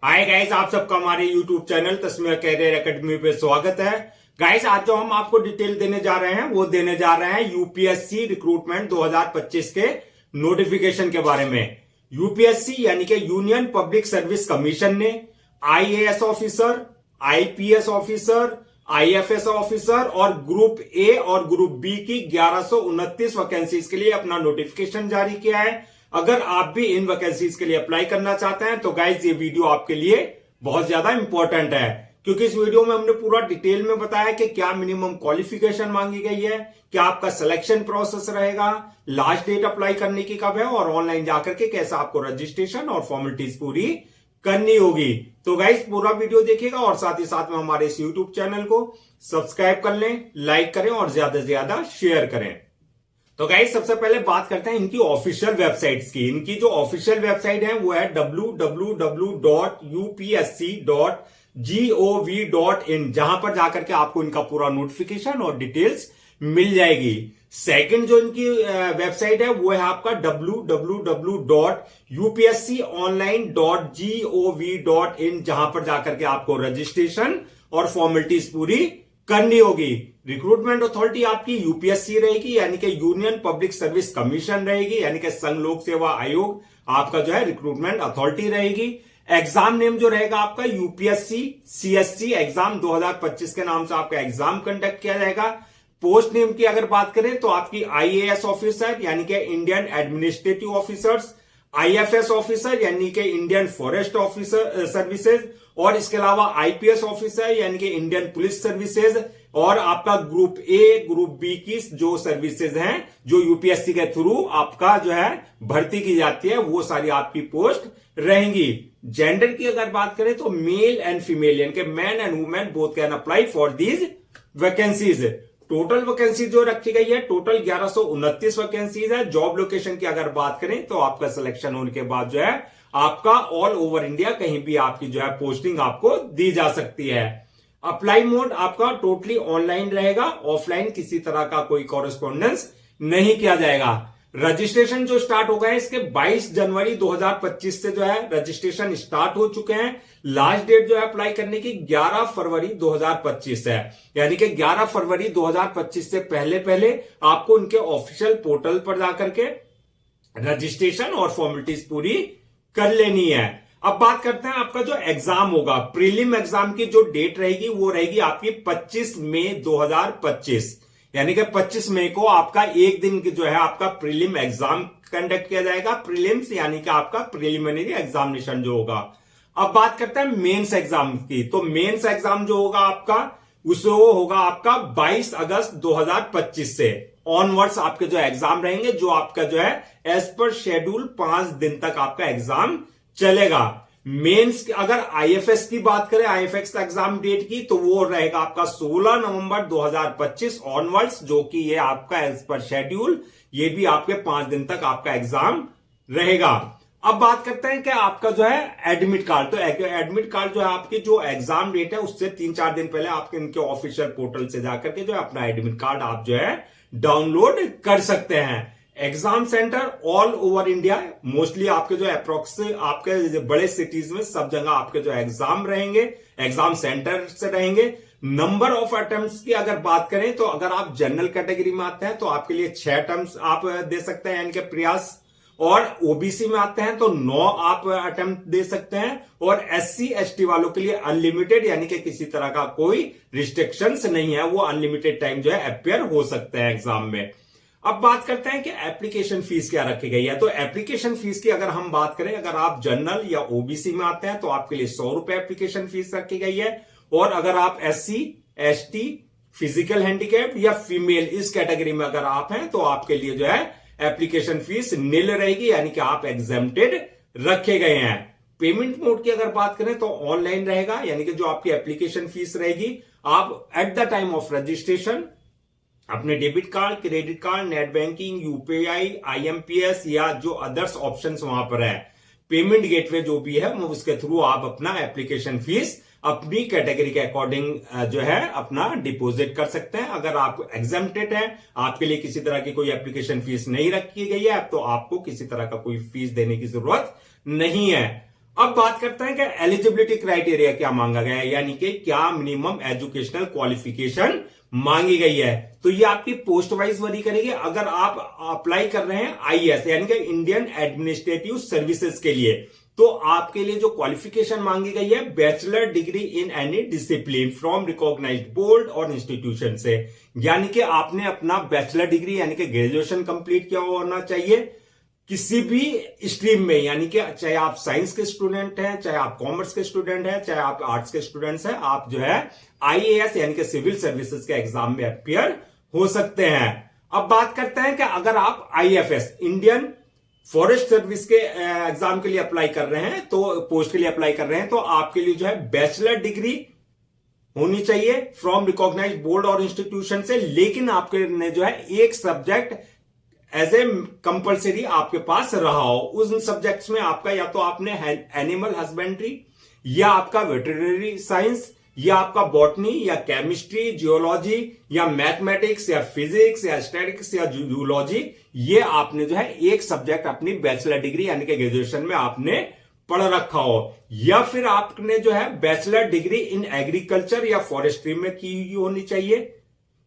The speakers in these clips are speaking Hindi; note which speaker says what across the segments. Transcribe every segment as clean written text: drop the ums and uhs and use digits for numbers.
Speaker 1: हाय गाइस, आप सबका हमारे YouTube चैनल तस्मीर कैरियर एकेडमी पे स्वागत है। गाइस, आज जो हम आपको डिटेल देने जा रहे हैं वो देने जा रहे हैं यूपीएससी रिक्रूटमेंट 2025 के नोटिफिकेशन के बारे में। यूपीएससी यानी कि यूनियन पब्लिक सर्विस कमीशन ने IAS officer, IPS officer, IFS officer और ग्रुप ए और ग्रुप बी की 1129 वैकेंसीज के लिए अपना नोटिफिकेशन जारी किया है। अगर आप भी इन वैकेंसीज के लिए अप्लाई करना चाहते हैं तो गाइज ये वीडियो आपके लिए बहुत ज्यादा इंपॉर्टेंट है, क्योंकि इस वीडियो में हमने पूरा डिटेल में बताया कि क्या मिनिमम क्वालिफिकेशन मांगी गई है, क्या आपका सिलेक्शन प्रोसेस रहेगा, लास्ट डेट अप्लाई करने की कब है और ऑनलाइन जाकर के कैसा आपको रजिस्ट्रेशन और फॉर्मेलिटीज पूरी करनी होगी। तो गाइज पूरा वीडियो देखिएगा और साथ ही साथ में हमारे इस यूट्यूब चैनल को सब्सक्राइब कर लें, लाइक करें और ज्यादा से ज्यादा शेयर करें। तो गाइस सबसे पहले बात करते हैं इनकी ऑफिशियल वेबसाइट्स की। इनकी जो ऑफिशियल वेबसाइट है वो है www.upsc.gov.in, जहां पर जाकर के आपको इनका पूरा नोटिफिकेशन और डिटेल्स मिल जाएगी। सेकंड जो इनकी वेबसाइट है वो है आपका www.upsconline.gov.in, जहां पर जाकर के आपको रजिस्ट्रेशन और फॉर्मेलिटीज पूरी करनी होगी। रिक्रूटमेंट अथॉरिटी आपकी यूपीएससी रहेगी, यानी कि यूनियन पब्लिक सर्विस कमीशन रहेगी, यानी कि संघ लोक सेवा आयोग आपका जो है रिक्रूटमेंट अथॉरिटी रहेगी। एग्जाम नेम जो रहेगा आपका यूपीएससी सीएससी एग्जाम 2025 के नाम से आपका एग्जाम कंडक्ट किया जाएगा। पोस्ट नेम की अगर बात करें तो आपकी आईएएस ऑफिसर यानी कि Indian administrative officers, IFS officer यानी कि इंडियन फॉरेस्ट ऑफिसर सर्विसेज, और इसके अलावा आईपीएस ऑफिसर यानी कि इंडियन पुलिस सर्विसेज, और आपका ग्रुप ए ग्रुप बी की जो सर्विसेज हैं जो यूपीएससी के थ्रू आपका जो है भर्ती की जाती है, वो सारी आपकी पोस्ट रहेंगी। जेंडर की अगर बात करें तो मेल एंड फीमेल यानी कि man and women both can apply for these vacancies. Total vacancy जो रखी गई है टोटल 1129 वैकेंसीज है। जॉब लोकेशन की अगर बात करें तो आपका सिलेक्शन होने के बाद जो है आपका ऑल ओवर इंडिया कहीं भी आपकी जो है पोस्टिंग आपको दी जा सकती है। अप्लाई मोड आपका टोटली ऑनलाइन रहेगा, ऑफलाइन किसी तरह का कोई कॉरेस्पॉन्डेंस नहीं किया जाएगा। रजिस्ट्रेशन जो स्टार्ट होगा है इसके 22 जनवरी 2025 से जो है रजिस्ट्रेशन स्टार्ट हो चुके हैं। लास्ट डेट जो है अप्लाई करने की 11 फरवरी 2025 है, यानी कि 11 फरवरी 2025 से पहले पहले आपको उनके ऑफिशियल पोर्टल पर जाकर के रजिस्ट्रेशन और फॉर्मेलिटीज पूरी कर लेनी है। अब बात करते हैं आपका जो एग्जाम होगा, प्रीलिम एग्जाम की जो डेट रहेगी वो रहेगी आपकी 25 मई 2025, यानी कि 25 मई को आपका एक दिन जो है आपका प्रीलिम एग्जाम कंडक्ट किया जाएगा। प्रीलिम्स यानी कि आपका प्रिलिमिनरी एग्जामिनेशन जो होगा। अब बात करते हैं मेंस एग्जाम की। तो मेंस एग्जाम जो होगा आपका वो होगा आपका 22 अगस्त 2025 से ऑनवर्ड्स आपके जो एग्जाम रहेंगे, जो आपका जो है एज पर शेड्यूल 5 दिन तक आपका एग्जाम चलेगा। मेंस अगर आईएफएस की बात करें, आईएफएस एग्जाम डेट की, तो वो रहेगा आपका 16 नवंबर 2025 ऑनवर्ड्स, जो कि ये आपका एज पर शेड्यूल ये भी आपके 5 दिन तक आपका एग्जाम रहेगा। अब बात करते हैं कि आपका जो है एडमिट कार्ड। तो एडमिट कार्ड जो है आपकी जो एग्जाम डेट है उससे 3-4 दिन पहले आपके इनके ऑफिशियल पोर्टल से जाकर के जो है अपना एडमिट कार्ड आप जो है डाउनलोड कर सकते हैं। Exam centre all over India, mostly आपके जो अप्रोक्स आपके बड़े सिटीज में सब जगह आपके जो एग्जाम रहेंगे, एग्जाम सेंटर से रहेंगे। नंबर ऑफ अटेम्प्ट्स की अगर बात करें तो अगर आप जनरल कैटेगरी में आते हैं तो आपके लिए 6 अटेम्प्ट्स आप दे सकते हैं यानी कि प्रयास, और ओबीसी में आते हैं तो 9 आप अटेम्प्ट दे सकते हैं, और एससी एसटी वालों के लिए अनलिमिटेड यानी कि किसी तरह का कोई रिस्ट्रिक्शंस नहीं है, वो अनलिमिटेड टाइम जो है अपियर हो सकते हैं एग्जाम में। अब बात करते हैं कि एप्लीकेशन फीस क्या रखी गई है। तो एप्लीकेशन फीस की अगर हम बात करें, अगर आप जनरल या ओबीसी में आते हैं तो आपके लिए 100 रुपए एप्लीकेशन फीस रखी गई है, और अगर आप एससी एसटी फिजिकल हैंडीकैप या फीमेल इस कैटेगरी में अगर आप हैं तो आपके लिए जो है एप्लीकेशन फीस नील रहेगी, यानी कि आप एग्जेम्प्टेड रखे गए हैं। पेमेंट मोड की अगर बात करें तो ऑनलाइन रहेगा, यानी कि जो आपकी एप्लीकेशन फीस रहेगी आप at the time of registration अपने debit card, credit card, net banking, UPI, IMPS या जो अदर्स ऑप्शंस वहां पर है, पेमेंट गेटवे जो भी है उसके थ्रू आप अपना एप्लीकेशन फीस अपनी कैटेगरी के अकॉर्डिंग जो है अपना डिपॉजिट कर सकते हैं। अगर आप एग्जेम्प्टेड हैं, आपके लिए किसी तरह की कोई एप्लीकेशन फीस नहीं रखी गई है, तो आपको किसी तरह का कोई फीस देने की जरूरत नहीं है। अब बात करते हैं कि एलिजिबिलिटी क्राइटेरिया क्या मांगा गया है, यानी कि क्या मिनिमम एजुकेशनल क्वालिफिकेशन मांगी गई है। तो ये आपकी पोस्ट वाइज वरी करेगी। अगर आप अप्लाई कर रहे हैं आईएएस यानी कि इंडियन एडमिनिस्ट्रेटिव सर्विसेज के लिए, तो आपके लिए जो क्वालिफिकेशन मांगी गई है bachelor degree in any discipline from recognised board और इंस्टीट्यूशन से, यानी कि आपने अपना बैचलर डिग्री यानी कि ग्रेजुएशन कंप्लीट किया होना चाहिए किसी भी स्ट्रीम में, यानी कि चाहे आप साइंस के स्टूडेंट हैं, चाहे आप कॉमर्स के स्टूडेंट हैं, चाहे आप आर्ट्स के स्टूडेंट्स हैं, आप जो है आईएएस यानी कि सिविल सर्विसेज के एग्जाम में अपियर हो सकते हैं। अब बात करते हैं कि अगर आप आईएफएस इंडियन फॉरेस्ट सर्विस के एग्जाम के लिए अप्लाई कर रहे हैं, तो पोस्ट के लिए अप्लाई कर रहे हैं, तो आपके लिए जो है बैचलर डिग्री होनी चाहिए फ्रॉम रिकॉग्नाइज्ड बोर्ड और इंस्टीट्यूशन से, लेकिन आपके ने जो है एक सब्जेक्ट एज ए कंपल्सरी आपके पास रहा हो। उन सब्जेक्ट्स में आपका या तो आपने एनिमल हस्बेंड्री, या आपका वेटरनरी साइंस, या आपका बॉटनी, या केमिस्ट्री, जियोलॉजी, या मैथमेटिक्स, या फिजिक्स, या स्टैटिक्स, या जूलॉजी, ये आपने जो है एक सब्जेक्ट अपनी बैचलर डिग्री यानी कि ग्रेजुएशन में आपने पढ़ रखा हो। या फिर आपने जो है बैचलर डिग्री इन एग्रीकल्चर या फॉरेस्ट्री में की होनी चाहिए,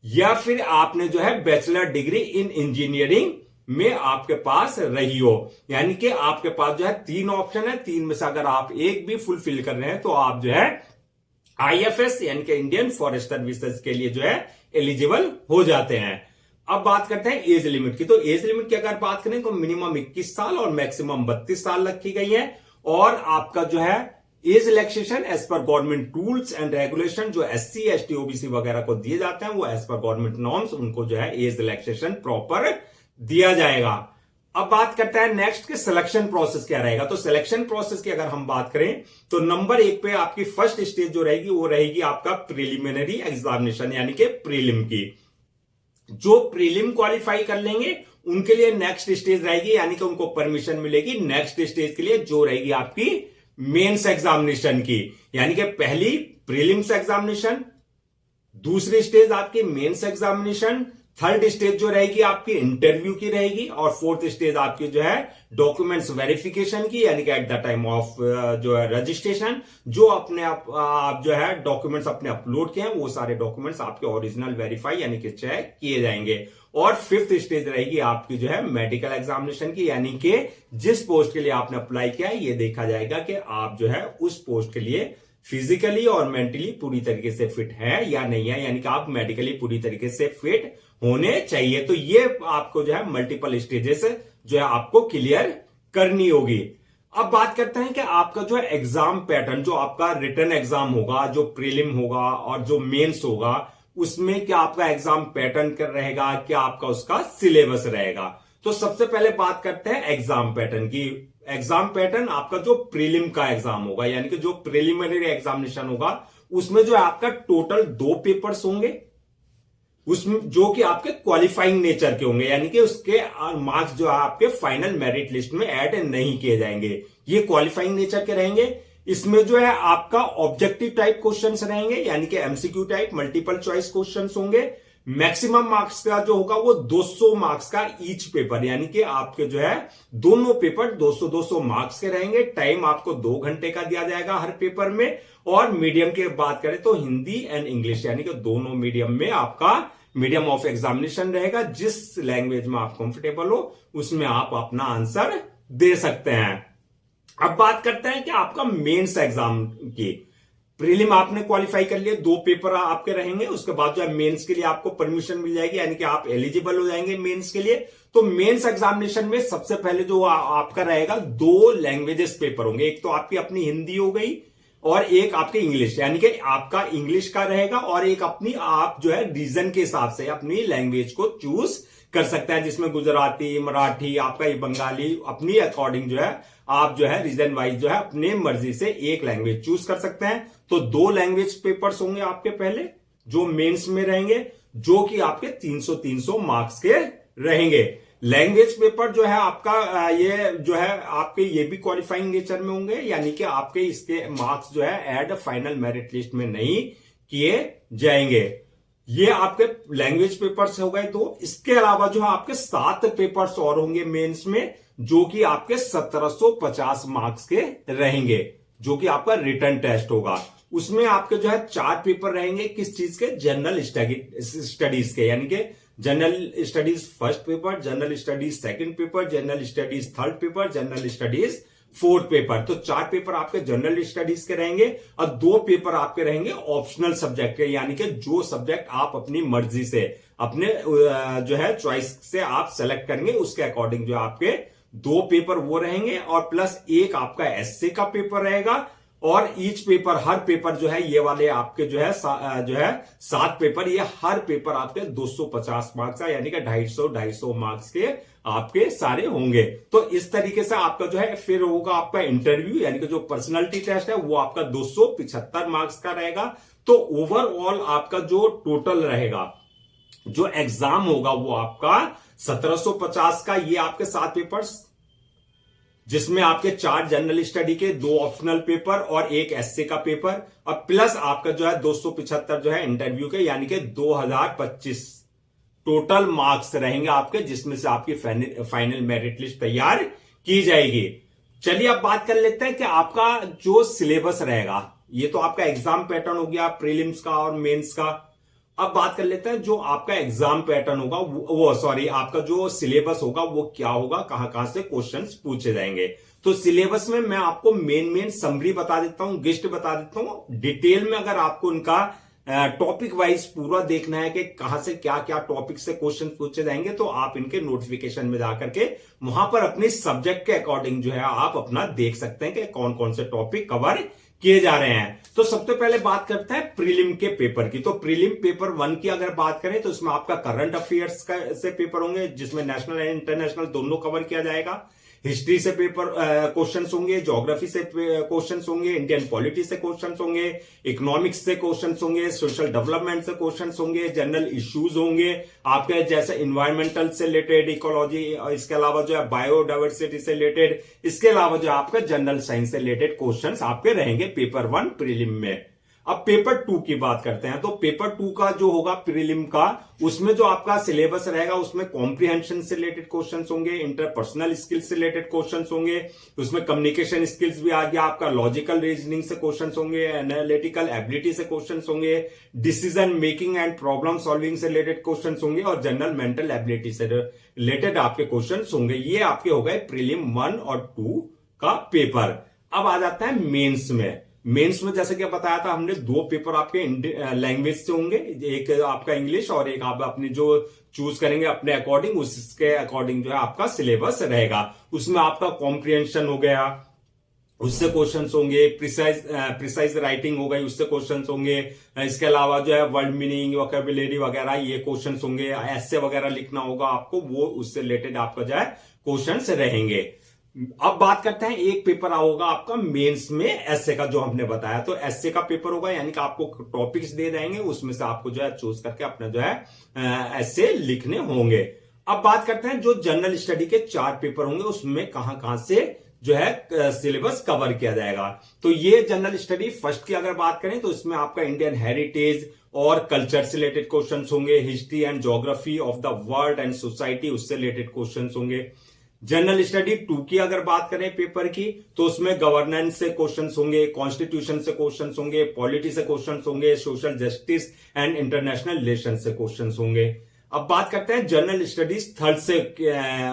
Speaker 1: या फिर आपने जो है बैचलर डिग्री इन इंजीनियरिंग में आपके पास रही हो। यानी कि आपके पास जो है तीन ऑप्शन है, तीन में से अगर आप एक भी फुलफिल कर रहे हैं तो आप जो है आईएफएस यानी कि इंडियन फॉरेस्ट सर्विसेज के लिए जो है एलिजिबल हो जाते हैं। अब बात करते हैं एज लिमिट की। तो एज लिमिट की अगर बात करें तो मिनिमम 21 साल और मैक्सिमम 32 साल रखी गई है। और आपका जो है age relaxation as per government rules and regulation, जो एससी एसटी ओबीसी वगैरह को दिए जाते हैं, वो एज पर गवर्नमेंट नॉर्म्स उनको जो है एज रिलैक्सेशन प्रॉपर दिया जाएगा। अब बात करते हैं नेक्स्ट के सिलेक्शन प्रोसेस क्या रहेगा। तो सिलेक्शन प्रोसेस की अगर हम बात करें तो नंबर 1 पे आपकी फर्स्ट स्टेज जो रहेगी वो रहेगी आपका प्रिलिमिनरी एग्जामिनेशन यानी कि प्रीलिम की। जो प्रीलिम क्वालिफाई कर लेंगे उनके लिए नेक्स्ट स्टेज रहेगी, यानी कि उनको परमिशन मिलेगी नेक्स्ट स्टेज के लिए, जो रहेगी आपकी मेंस एग्जामिनेशन की। यानी कि पहली प्रीलिम्स एग्जामिनेशन, दूसरी स्टेज आपकी मेंस एग्जामिनेशन, थर्ड स्टेज जो रहेगी आपकी इंटरव्यू की रहेगी, और फोर्थ स्टेज आपकी जो है डॉक्यूमेंट्स वेरिफिकेशन की, यानी कि एट द टाइम ऑफ जो है रजिस्ट्रेशन, जो अपने आप जो है डॉक्यूमेंट्स अपने अपलोड किए हैं वो सारे डॉक्यूमेंट्स आपके ओरिजिनल वेरीफाई यानी कि चेक किए जाएंगे। और फिफ्थ स्टेज रहेगी आपकी जो है मेडिकल एग्जामिनेशन की, यानी कि जिस पोस्ट के लिए आपने अप्लाई किया है ये देखा जाएगा कि आप जो है उस पोस्ट के लिए फिजिकली और मेंटली पूरी तरीके से फिट है या नहीं है, यानी कि आप मेडिकली पूरी तरीके से फिट होने चाहिए। तो ये आपको जो है मल्टीपल स्टेजेस जो है आपको क्लियर करनी होगी। अब बात करते हैं कि आपका जो है एग्जाम पैटर्न, जो आपका रिटन एग्जाम होगा, जो प्रीलिम होगा और जो मेंस होगा, उसमें क्या आपका एग्जाम पैटर्न कर रहेगा, क्या आपका उसका सिलेबस रहेगा। तो सबसे पहले बात करते हैं एग्जाम पैटर्न की। एग्जाम पैटर्न आपका जो प्रीलिम का एग्जाम होगा यानी कि जो प्रिलिमिनरी एग्जामिनेशन होगा उसमें जो है आपका टोटल 2 पेपर्स होंगे, उसमें जो कि आपके क्वालिफाइंग नेचर के होंगे, यानी कि उसके मार्क्स जो है आपके फाइनल मेरिट लिस्ट में ऐड नहीं किए जाएंगे, ये क्वालिफाइंग नेचर के रहेंगे। इसमें जो है आपका ऑब्जेक्टिव टाइप क्वेश्चंस रहेंगे, यानी कि MCQ type multiple choice questions होंगे। मैक्सिमम मार्क्स का जो होगा वो 200 मार्क्स का ईच पेपर, यानी कि आपके जो है दोनों पेपर 200-200 मार्क्स के रहेंगे। टाइम आपको 2 घंटे का दिया जाएगा हर पेपर में। और मीडियम की बात करें तो हिंदी एंड इंग्लिश, यानी कि दोनों मीडियम में आपका मीडियम ऑफ एग्जामिनेशन रहेगा। जिस लैंग्वेज में आप कंफर्टेबल हो उसमें आप अपना आंसर दे सकते हैं। अब बात करते हैं कि आपका मेंस एग्जाम की। प्रीलिम आपने क्वालिफाई कर लिया, 2 पेपर आपके रहेंगे, उसके बाद जो है मेंस के लिए आपको परमिशन मिल जाएगी, यानी कि आप एलिजिबल हो जाएंगे मेंस के लिए। तो मेंस एग्जामिनेशन में सबसे पहले जो आपका रहेगा 2 लैंग्वेजेस पेपर होंगे, एक तो आपकी अपनी हिंदी हो गई और एक आपकी इंग्लिश, यानी कि आपका इंग्लिश का रहेगा, और एक अपनी आप जो है रीजन के हिसाब से अपनी लैंग्वेज को चूज कर सकते हैं, जिसमें गुजराती, मराठी, आपका ये बंगाली, अपनी अकॉर्डिंग जो है आप जो है रीजन वाइज जो है अपने मर्जी से एक लैंग्वेज चूज कर सकते हैं। तो 2 लैंग्वेज पेपर्स होंगे आपके पहले जो मेंस में रहेंगे, जो कि आपके 300-300 मार्क्स के रहेंगे। लैंग्वेज पेपर जो है आपका ये जो है आपके ये भी क्वालिफाइंग नेचर में होंगे, यानी कि आपके इसके मार्क्स जो है ऐड फाइनल मेरिट लिस्ट में नहीं किए जाएंगे। ये आपके लैंग्वेज पेपर्स हो गए। तो इसके अलावा जो है आपके 7 पेपर्स और होंगे मेंस में, जो कि आपके 1750 मार्क्स के रहेंगे, जो कि आपका रिटर्न टेस्ट होगा। उसमें आपके जो है 4 पेपर रहेंगे, किस चीज के? जनरल स्टडीज के, यानी कि general studies first paper, general studies second paper, general studies third paper, general studies fourth paper. तो 4 पेपर आपके जनरल स्टडीज के रहेंगे और 2 पेपर आपके रहेंगे ऑप्शनल सब्जेक्ट के, यानी कि जो सब्जेक्ट आप अपनी मर्जी से, अपने जो है चॉइस से आप सेलेक्ट करेंगे, उसके अकॉर्डिंग जो आपके 2 पेपर वो रहेंगे और प्लस एक आपका एसए का पेपर रहेगा। और ईच पेपर, हर पेपर जो है ये वाले आपके जो है 7 पेपर, ये हर पेपर आपके 250 मार्क्स का, यानी कि 250 मार्क्स के आपके सारे होंगे। तो इस तरीके से आपका जो है फिर होगा आपका इंटरव्यू, यानी कि जो पर्सनालिटी टेस्ट है वो आपका 275 मार्क्स का रहेगा। तो ओवरऑल आपका जो टोटल रहेगा, जो एग्जाम होगा वो आपका 1750 का, ये आपके 7 पेपर्स, जिसमें आपके 4 जनरल स्टडी के, 2 ऑप्शनल पेपर और 1 एसए का पेपर, और प्लस आपका जो है 275 जो है इंटरव्यू के, यानी कि 2025 टोटल मार्क्स रहेंगे आपके, जिसमें से आपकी फाइनल मेरिट लिस्ट तैयार की जाएगी। चलिए अब बात कर लेते हैं कि आपका जो सिलेबस रहेगा, ये तो आपका एग्जाम पैटर्न हो गया प्रीलिम्स का और मेंस का। अब बात कर लेते हैं जो आपका एग्जाम पैटर्न होगा, आपका जो सिलेबस होगा वो क्या होगा, कहां कहां से क्वेश्चंस पूछे जाएंगे। तो सिलेबस में मैं आपको मेन समरी बता देता हूं, गेस्ट बता देता हूं। डिटेल में अगर आपको उनका टॉपिक वाइज पूरा देखना है कि कहां से क्या क्या टॉपिक से क्वेश्चन पूछे जाएंगे, तो आप इनके नोटिफिकेशन में जाकर के वहां पर अपने सब्जेक्ट के अकॉर्डिंग जो है आप अपना देख सकते हैं कि कौन कौन से टॉपिक कवर किए जा रहे हैं। तो सबसे पहले बात करते हैं प्रीलिम के पेपर की। तो प्रीलिम पेपर 1 की अगर बात करें तो इसमें आपका करंट अफेयर्स का से पेपर होंगे, जिसमें नेशनल एंड इंटरनेशनल दोनों कवर किया जाएगा। हिस्ट्री से पेपर क्वेश्चंस होंगे, ज्योग्राफी से क्वेश्चंस होंगे, इंडियन पॉलिटी से क्वेश्चंस होंगे, इकोनॉमिक्स से क्वेश्चंस होंगे, सोशल डेवलपमेंट से क्वेश्चंस होंगे, जनरल इश्यूज होंगे आपके, जैसे इन्वायरमेंटल से रिलेटेड, इकोलॉजी, इसके अलावा जो है बायोडाइवर्सिटी से रिलेटेड, इसके अलावा जो है आपका जनरल साइंस से रिलेटेड क्वेश्चंस आपके रहेंगे पेपर 1 प्रीलिम में। अब पेपर 2 की बात करते हैं। तो पेपर 2 का जो होगा प्रीलिम का, उसमें जो आपका सिलेबस रहेगा उसमें कॉम्प्रिहेंशन से रिलेटेड क्वेश्चंस होंगे, इंटरपर्सनल स्किल्स से रिलेटेड क्वेश्चंस होंगे, उसमें कम्युनिकेशन स्किल्स भी आ गया आपका, लॉजिकल रीजनिंग से क्वेश्चंस होंगे, एनालिटिकल एबिलिटी से क्वेश्चंस होंगे, decision making and problem solving से रिलेटेड क्वेश्चंस होंगे और जनरल मेंटल एबिलिटी से रिलेटेड आपके क्वेश्चंस होंगे। ये आपके हो गए प्रीलिम 1 और 2 का पेपर। अब आ जाता है मेंस में। मेंस में जैसे कि बताया था हमने, 2 पेपर आपके लैंग्वेज से होंगे, एक आपका इंग्लिश और एक आप अपनी जो चूज करेंगे अपने अकॉर्डिंग, उसके अकॉर्डिंग जो है आपका सिलेबस रहेगा। उसमें आपका कॉम्प्रिहेंशन हो गया, उससे क्वेश्चंस होंगे, प्रिसाइज राइटिंग हो गई, उससे क्वेश्चंस होंगे, इसके अलावा जो है वर्ड मीनिंग, वोकैबुलरी वगैरह ये क्वेश्चंस होंगे, ऐसे वगैरह लिखना होगा आपको, वो उससे रिलेटेड आपका जो है क्वेश्चंस रहेंगे। अब बात करते हैं, एक पेपर होगा आपका मेंस में एसए का, जो हमने बताया। तो एसए का पेपर होगा, यानी कि आपको टॉपिक्स दे देंगे, उसमें से आपको जो है चूज करके अपना जो है एसए लिखने होंगे। अब बात करते हैं जो जनरल स्टडी के 4 पेपर होंगे, उसमें कहां कहां से जो है सिलेबस कवर किया जाएगा। तो ये जनरल स्टडी फर्स्ट की अगर बात करें तो इसमें आपका इंडियन हेरिटेज और कल्चर से रिलेटेड क्वेश्चंस होंगे, history and geography of the world and society, उससे रिलेटेड क्वेश्चंस होंगे। जनरल स्टडी 2 की अगर बात करें पेपर की, तो उसमें गवर्नेंस से क्वेश्चंस होंगे, कॉन्स्टिट्यूशन से क्वेश्चंस होंगे, पॉलिटी से क्वेश्चंस होंगे, social justice and international relation से क्वेश्चंस होंगे। अब बात करते हैं जनरल स्टडीज 3rd से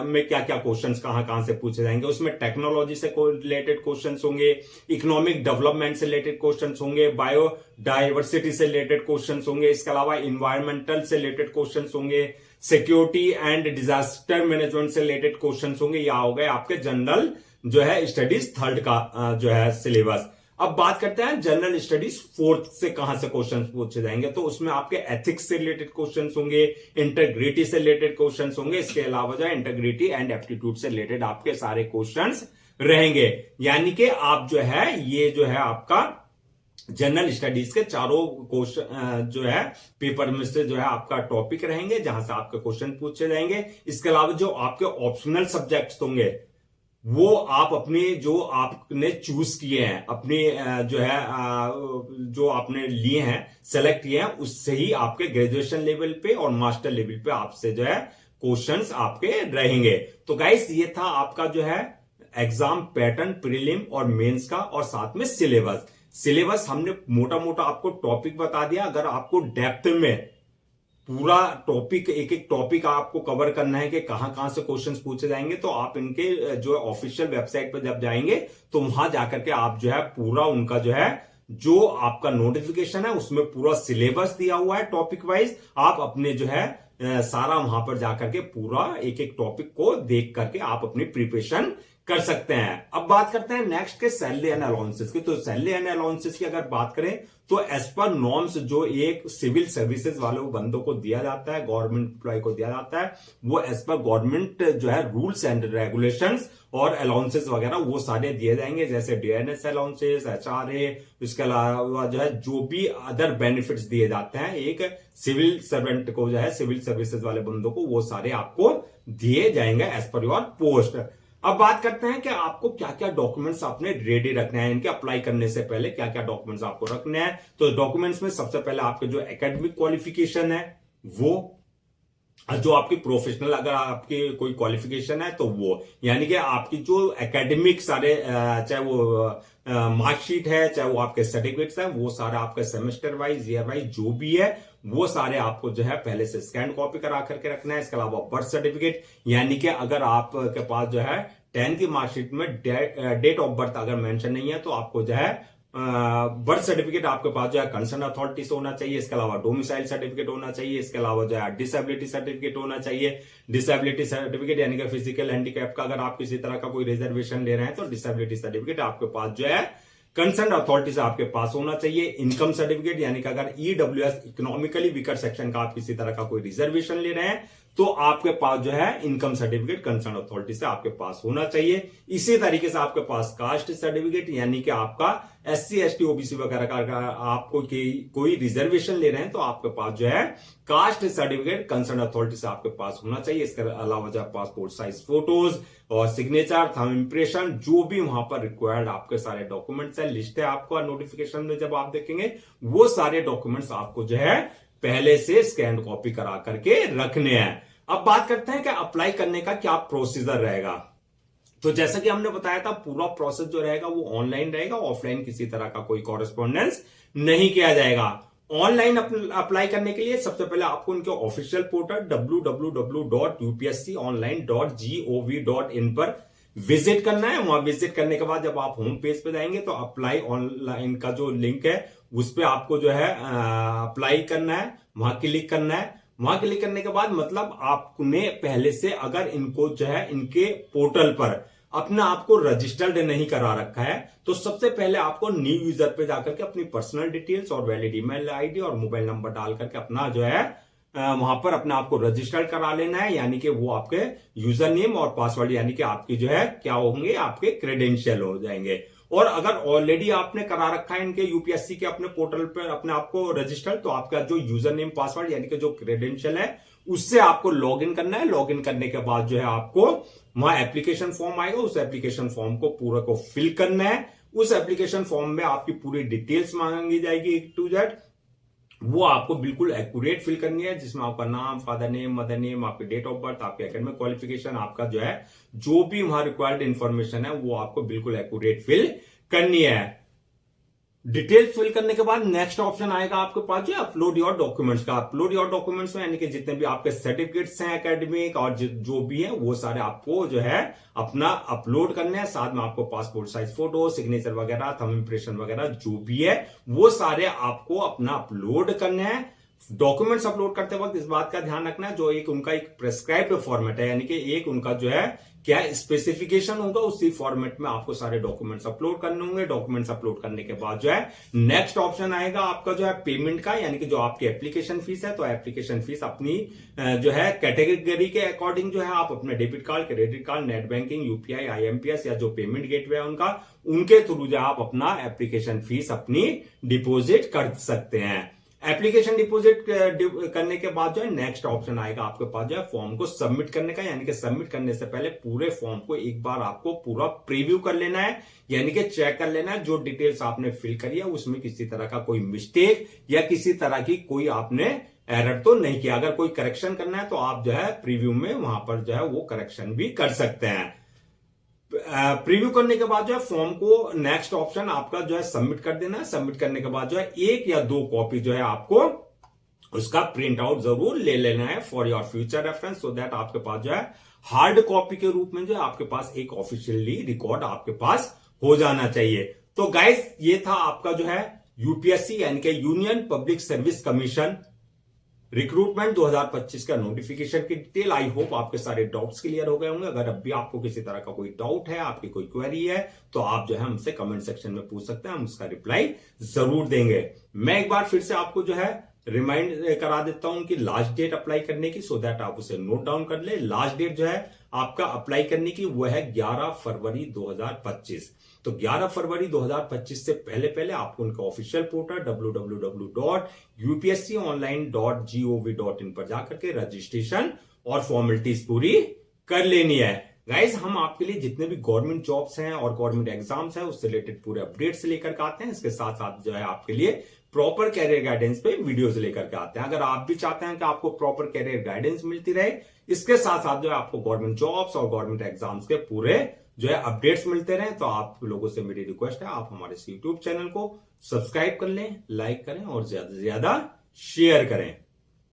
Speaker 1: में क्या क्या क्वेश्चंस कहां से पूछे जाएंगे। उसमें टेक्नोलॉजी से रिलेटेड क्वेश्चंस होंगे, इकोनॉमिक डेवलपमेंट से रिलेटेड क्वेश्चंस होंगे, बायोडाइवर्सिटी से रिलेटेड क्वेश्चंस होंगे, इसके अलावा इन्वायरमेंटल से रिलेटेड क्वेश्चंस होंगे, सिक्योरिटी एंड डिजास्टर मैनेजमेंट से रिलेटेड क्वेश्चंस होंगे। या हो गए आपके जनरल जो है स्टडीज 3rd का जो है सिलेबस। अब बात करते हैं जनरल स्टडीज 4th से कहां से क्वेश्चंस पूछे जाएंगे। तो उसमें आपके एथिक्स से रिलेटेड क्वेश्चंस होंगे, इंटेग्रिटी से रिलेटेड क्वेश्चंस होंगे, इसके अलावा जो है इंटेग्रिटी एंड एप्टीट्यूड से रिलेटेड आपके सारे क्वेश्चंस रहेंगे। यानी कि आप जो है ये जो है आपका जनरल स्टडीज के चारों क्वेश्चन जो है पेपर में से जो है आपका टॉपिक रहेंगे, जहां से आपके क्वेश्चन पूछे जाएंगे। इसके अलावा जो आपके ऑप्शनल सब्जेक्ट्स होंगे वो आप अपने जो आपने चूज किए हैं, अपने जो है जो आपने लिए हैं, सेलेक्ट किए हैं, उससे ही आपके ग्रेजुएशन लेवल पे और मास्टर लेवल पे आपसे जो है क्वेश्चंस आपके रहेंगे। तो गाइस ये था आपका जो है एग्जाम पैटर्न प्रीलिम और मेंस का, और साथ में सिलेबस हमने मोटा मोटा आपको टॉपिक बता दिया। अगर आपको डेप्थ में पूरा टॉपिक, एक एक टॉपिक आपको कवर करना है कि कहां कहां से क्वेश्चंस पूछे जाएंगे, तो आप इनके जो ऑफिशियल वेबसाइट पर जब जाएंगे तो वहां जाकर के आप जो है पूरा उनका जो है जो आपका नोटिफिकेशन है उसमें पूरा सिलेबस दिया हुआ है टॉपिक वाइज। आप अपने जो है सारा वहां पर जाकर के पूरा एक एक टॉपिक को देख करके आप अपनी प्रिपरेशन कर सकते हैं। अब बात करते हैं नेक्स्ट के सैलरी एंड अलाउंसेस की। तो सैलरी एंड अलाउंसेस की अगर बात करें तो एज पर नॉर्म्स जो एक सिविल सर्विसेज वाले बंदों को दिया जाता है, गवर्नमेंट एम्प्लॉय को दिया जाता है, वो एज पर गवर्नमेंट जो है रूल्स एंड रेगुलेशंस और अलाउंसेस वगैरह वो सारे दिए जाएंगे, जैसे डीएनएस अलाउंसेस, एचआरए, इसके अलावा जो है जो भी अदर बेनिफिट्स दिए जाते हैं एक सिविल सर्वेंट को, जो है सिविल सर्विसेज वाले बंदों को, वो सारे आपको दिए जाएंगे एज पर योर पोस्ट। अब बात करते हैं कि आपको क्या क्या डॉक्यूमेंट्स आपने रेडी रखने हैं, इनके अप्लाई करने से पहले क्या क्या डॉक्यूमेंट्स आपको रखने हैं। तो डॉक्यूमेंट्स में सबसे पहले आपके जो एकेडमिक क्वालिफिकेशन है वो, जो आपकी प्रोफेशनल अगर आपकी कोई क्वालिफिकेशन है तो वो, यानी कि आपकी जो एकेडमिक सारे चाहे वो मार्कशीट है, चाहे वो आपके सर्टिफिकेट्स है, वो सारे आपके सेमेस्टर वाइज, ईयर वाइज जो भी है वो सारे आपको जो है पहले से स्कैन कॉपी करा करके रखना है। इसके अलावा बर्थ सर्टिफिकेट, यानी कि अगर आपके पास जो है 10th की मार्कशीट में डेट ऑफ बर्थ अगर मेंशन नहीं है तो आपको जो है बर्थ सर्टिफिकेट आपके पास जो है कंसर्न अथॉरिटी से होना चाहिए। इसके अलावा डोमिसाइल सर्टिफिकेट होना चाहिए। इसके अलावा जो है डिसेबिलिटी सर्टिफिकेट होना चाहिए। डिसेबिलिटी सर्टिफिकेट यानी कि फिजिकल हैंडीकैप का अगर आप किसी तरह का कोई रिजर्वेशन ले रहे हैं तो डिसेबिलिटी सर्टिफिकेट आपके पास जो है कंसर्न अथॉरिटी से आपके पास होना चाहिए। इनकम सर्टिफिकेट, यानी कि अगर ईडब्ल्यूएस इकोनॉमिकली वीकर सेक्शन का आप किसी तरह का कोई रिजर्वेशन ले रहे हैं तो आपके पास जो है इनकम सर्टिफिकेट कंसर्न अथॉरिटी से आपके पास होना चाहिए। इसी तरीके से आपके पास कास्ट सर्टिफिकेट, यानी कि आपका SC ST OBC वगैरह का आपको कोई रिजर्वेशन ले रहे हैं तो आपके पास जो है कास्ट सर्टिफिकेट कंसर्न अथॉरिटी से आपके पास होना चाहिए। इसके अलावा जो पासपोर्ट साइज फोटोज और सिग्नेचर, थंब इंप्रेशन, जो भी वहां पर रिक्वायर्ड आपके सारे डॉक्यूमेंट्स है, लिस्ट है आपको नोटिफिकेशन में जब आप देखेंगे, वो सारे डॉक्यूमेंट्स आपको जो है पहले से स्कैन कॉपी करा करके रखने हैं। अब बात करते हैं कि अप्लाई करने का क्या प्रोसीजर रहेगा। तो जैसा कि हमने बताया था पूरा प्रोसेस जो रहेगा वो ऑनलाइन रहेगा, ऑफलाइन किसी तरह का कोई कॉरेस्पॉन्डेंस नहीं किया जाएगा। ऑनलाइन अप्लाई करने के लिए सबसे पहले आपको उनके ऑफिशियल पोर्टल www.upsconline.gov.in पर विजिट करना है। वहां विजिट करने के बाद जब आप होम पेज पे जाएंगे तो अप्लाई ऑनलाइन का जो लिंक है उस पर आपको जो है अप्लाई करना है, वहां क्लिक करना है। वहां क्लिक करने के बाद मतलब आपने पहले से अगर इनको जो है इनके पोर्टल पर अपने आप को रजिस्टर्ड नहीं करा रखा है तो सबसे पहले आपको न्यू यूजर पे जाकर के अपनी पर्सनल डिटेल्स और वैलिड ईमेल आईडी और मोबाइल नंबर डाल करके अपना जो है वहां पर अपने आप को रजिस्टर्ड करा लेना है। यानी कि वो आपके यूजर नेम और पासवर्ड, यानी कि आपकी जो है क्या होंगे, आपके क्रेडेंशियल हो जाएंगे। और अगर ऑलरेडी आपने करा रखा है इनके यूपीएससी के अपने पोर्टल पर अपने आप को रजिस्टर, तो आपका जो यूजर नेम पासवर्ड यानी कि जो क्रेडेंशियल है उससे आपको लॉगिन करना है। लॉगिन करने के बाद जो है आपको वहां एप्लीकेशन फॉर्म आएगा, उस एप्लीकेशन फॉर्म को पूरा को फिल करना है। उस एप्लीकेशन फॉर्म में आपकी पूरी डिटेल्स मांगी जाएगी A to Z, वो आपको बिल्कुल एक्यूरेट फिल करनी है, जिसमें आपका नाम, फादर नेम, मदर नेम, आपकी डेट ऑफ बर्थ, आपके एकेडमिक क्वालिफिकेशन, आपका जो है जो भी वहां रिक्वायर्ड इंफॉर्मेशन है वो आपको बिल्कुल एक्यूरेट फिल करनी है। डिटेल्स फिल करने के बाद नेक्स्ट ऑप्शन आएगा आपके पास जो अपलोड योर डॉक्यूमेंट्स का। अपलोड योर डॉक्यूमेंट्स में यानी कि जितने भी आपके सर्टिफिकेट्स हैं एकेडमिक और जो भी है वो सारे आपको जो है अपना अपलोड करने हैं। साथ में आपको पासपोर्ट साइज फोटो, सिग्नेचर वगैरह, थंब इंप्रेशन वगैरह जो भी है वो सारे आपको अपना अपलोड करने हैं। डॉक्यूमेंट्स अपलोड करते वक्त इस बात का ध्यान रखना है जो एक उनका एक प्रेस्क्राइब्ड फॉर्मेट है, यानी कि एक उनका जो है क्या स्पेसिफिकेशन होगा उसी फॉर्मेट में आपको सारे डॉक्यूमेंट्स अपलोड करने होंगे। डॉक्यूमेंट्स अपलोड करने के बाद जो है नेक्स्ट ऑप्शन आएगा आपका जो है पेमेंट का, यानी कि जो आपकी एप्लीकेशन फीस है, तो एप्लीकेशन फीस अपनी जो है कैटेगरी के अकॉर्डिंग जो है आप अपने debit card, credit card, net banking, UPI, IMPS या जो पेमेंट गेटवे है उनके थ्रू जो आप अपना एप्लीकेशन फीस अपनी डिपोजिट कर सकते हैं। एप्लीकेशन डिपॉजिट करने के बाद जो है नेक्स्ट ऑप्शन आएगा आपके पास जो है फॉर्म को सबमिट करने का, यानी कि सबमिट करने से पहले पूरे फॉर्म को एक बार आपको पूरा प्रीव्यू कर लेना है, यानी कि चेक कर लेना है जो डिटेल्स आपने फिल करी है उसमें किसी तरह का कोई मिस्टेक या किसी तरह की कोई आपने एरर तो नहीं किया। अगर कोई करेक्शन करना है तो आप जो है प्रीव्यू में वहां पर जो है वो करेक्शन भी कर सकते हैं। प्रीव्यू करने के बाद जो है फॉर्म को नेक्स्ट ऑप्शन आपका जो है सबमिट कर देना है। सबमिट करने के बाद जो है 1 या 2 कॉपी जो है आपको उसका प्रिंट आउट जरूर ले लेना है for your future reference, so that आपके पास जो है हार्ड कॉपी के रूप में जो है आपके पास एक ऑफिशियली रिकॉर्ड आपके पास हो जाना चाहिए। तो गाइस ये था आपका जो है यूपीएससी यानी कि union public service commission recruitment 2025 का नोटिफिकेशन की डिटेल। आई होप आपके सारे डाउट्स क्लियर हो गए होंगे। अगर अब भी आपको किसी तरह का कोई डाउट है, आपकी कोई क्वेरी है, तो आप जो है हमसे कमेंट सेक्शन में पूछ सकते हैं, हम उसका रिप्लाई जरूर देंगे। मैं एक बार फिर से आपको जो है रिमाइंड करा देता हूं कि लास्ट डेट अप्लाई करने की, सो दैट आप उसे नोट डाउन कर ले। लास्ट डेट जो है आपका अप्लाई करने की वो है 11 फरवरी 2025। तो 11 फरवरी 2025 से पहले पहले आपको उनका ऑफिशियल पोर्टल www.upsconline.gov.in पर जाकर के रजिस्ट्रेशन और फॉर्मेलिटीज पूरी कर लेनी है। गाइज हम आपके लिए जितने भी गवर्नमेंट जॉब्स हैं और गवर्नमेंट एग्जाम्स हैं उससे रिलेटेड पूरे अपडेट्स लेकर के आते हैं। इसके साथ साथ जो है आपके लिए प्रॉपर कैरियर गाइडेंस पे वीडियोस लेकर के आते हैं। अगर आप भी चाहते हैं कि आपको प्रॉपर कैरियर गाइडेंस मिलती रहे, इसके साथ साथ जो है आपको गवर्नमेंट जॉब्स और गवर्नमेंट एग्जाम्स के पूरे जो है अपडेट्स मिलते रहे, तो आप लोगों से मेरी रिक्वेस्ट है आप हमारे यूट्यूब चैनल को सब्सक्राइब कर लें, लाइक करें और ज्यादा से ज्यादा शेयर करें।